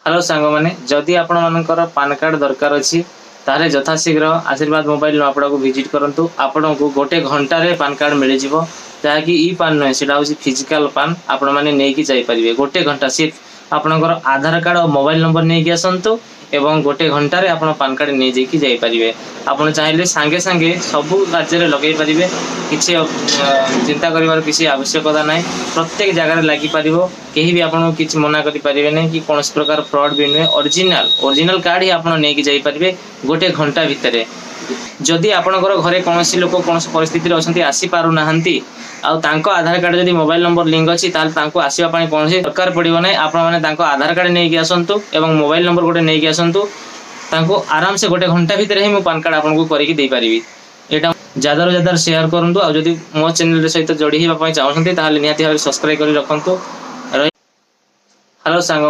Hello सांग मैंने जदि आपण मानकर पान कार्ड दरकार अच्छी ताहले यथाशीघ्र आशीर्वाद मोबाइल नवापड़ा को विजिट करूँ। आपण को गोटे घंटे पान कार्ड मिल जहाँकि ई पान नुहे से फिजिकाल पान आपण मैंने नहीं जापर गोटे घंटा सिर्फ आपणकर आधार कार्ड और मोबाइल नंबर नहीं आसतु एवं गोटे घंटे आप पान कार्ड नहीं जापारे। आपड़ चाहिए सांगे सांगे सबू राज्य लगे पारे किसी चिंता कर किसी आवश्यकता ना प्रत्येक जगार लगिपर कहीं भी आपको किसी मना करें ना कि कौन प्रकार फ्रॉड भी नुहे ओरिजिनल कार्ड ही आप नहीं जापारे गोटे घंटा भितर। जदि आपणकर घरे कौन लोक कौन परिस्थिति अच्छा आसीपार ना आधार कार्ड जब मोबाइल नंबर लिंक अच्छी आसवाई कौन दरकार पड़ो ना आपण मैंने आधार कार्ड नहीं आसतु एवं मोबाइल नंबर गोटे नहीं आसतु आराम से गोटे घंटा भितर ही पान कार्ड आपको करके पारि। यहाँ ज्यादा ज्यादा शेयर करूँ और जब मो चैनल सहित जोड़ी होगा चाहते निहाती भाव सब्सक्राइब कर रखु। हेलो सांग